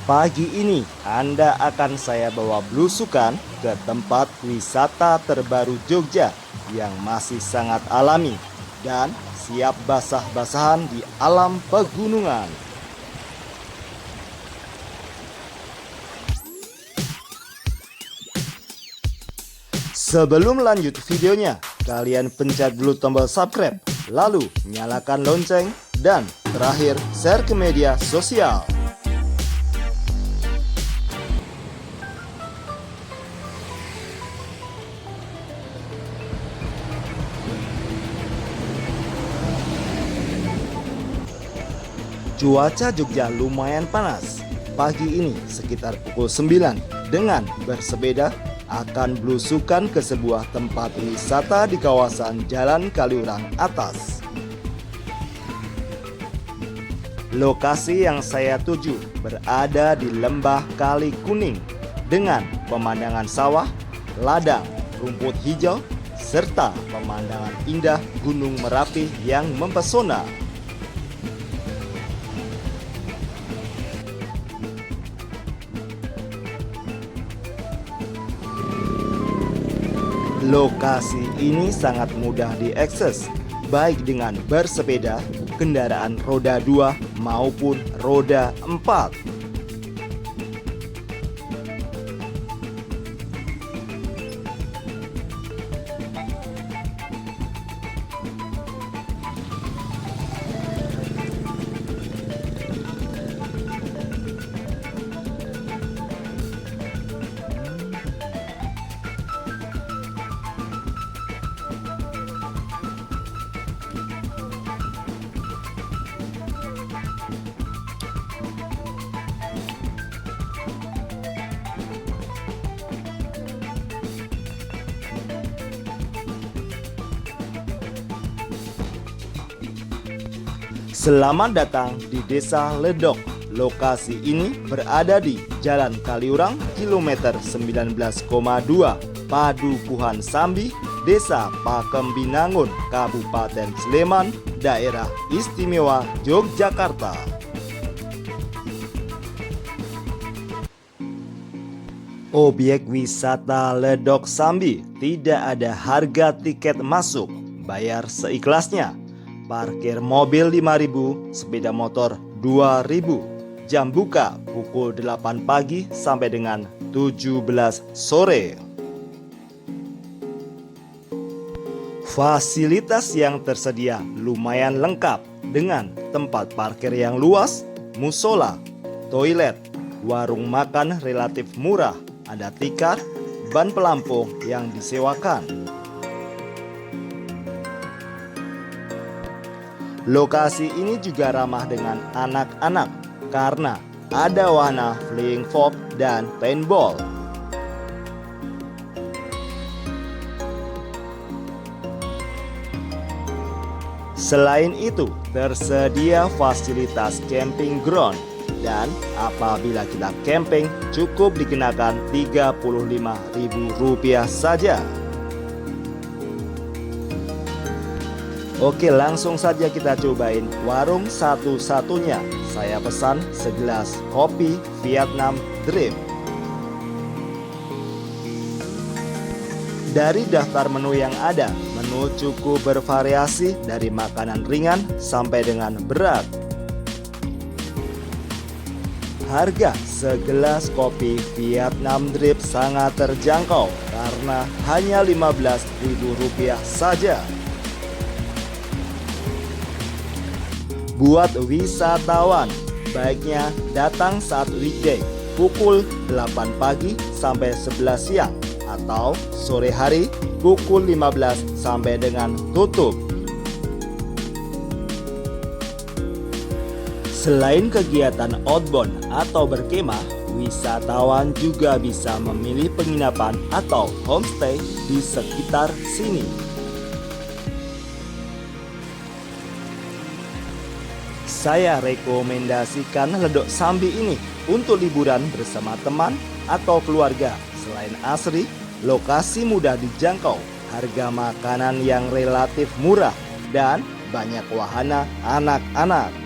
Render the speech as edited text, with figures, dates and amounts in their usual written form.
Pagi ini Anda akan saya bawa belusukan ke tempat wisata terbaru Jogja yang masih sangat alami dan siap basah-basahan di alam pegunungan. Sebelum lanjut videonya, kalian pencet dulu tombol subscribe, lalu nyalakan lonceng, dan terakhir share ke media sosial. Cuaca Jogja lumayan panas. Pagi ini sekitar pukul 9 dengan bersepeda akan belusukan ke sebuah tempat wisata di kawasan Jalan Kaliurang Atas. Lokasi yang saya tuju berada di Lembah Kali Kuning dengan pemandangan sawah, ladang, rumput hijau, serta pemandangan indah Gunung Merapi yang mempesona. Lokasi ini sangat mudah diakses, baik dengan bersepeda, kendaraan roda 2 maupun roda 4. Selamat datang di Desa Ledok. Lokasi ini berada di Jalan Kaliurang, kilometer 19,2, Padukuhan Sambi, Desa Pakembinangun, Kabupaten Sleman, Daerah Istimewa Yogyakarta. Objek wisata Ledok Sambi tidak ada harga tiket masuk, bayar seikhlasnya. Parkir mobil 5.000, sepeda motor 2.000. Jam buka pukul 8 pagi sampai dengan 17 sore. Fasilitas yang tersedia lumayan lengkap dengan tempat parkir yang luas, musola, toilet, warung makan relatif murah, ada tikar, ban pelampung yang disewakan. Lokasi ini juga ramah dengan anak-anak karena ada wahana flying fox dan paintball. Selain itu, tersedia fasilitas camping ground dan apabila kita camping cukup dikenakan Rp35.000 saja. Oke, langsung saja kita cobain warung satu-satunya. Saya pesan segelas kopi Vietnam Drip. Dari daftar menu yang ada, menu cukup bervariasi dari makanan ringan sampai dengan berat. Harga segelas kopi Vietnam Drip sangat terjangkau karena hanya Rp15.000 saja. Buat wisatawan, baiknya datang saat weekday pukul 8 pagi sampai 11 siang atau sore hari pukul 15 sampai dengan tutup. Selain kegiatan outbound atau berkemah, wisatawan juga bisa memilih penginapan atau homestay di sekitar sini. Saya rekomendasikan Ledok Sambi ini untuk liburan bersama teman atau keluarga. Selain asri, lokasi mudah dijangkau, harga makanan yang relatif murah, dan banyak wahana anak-anak.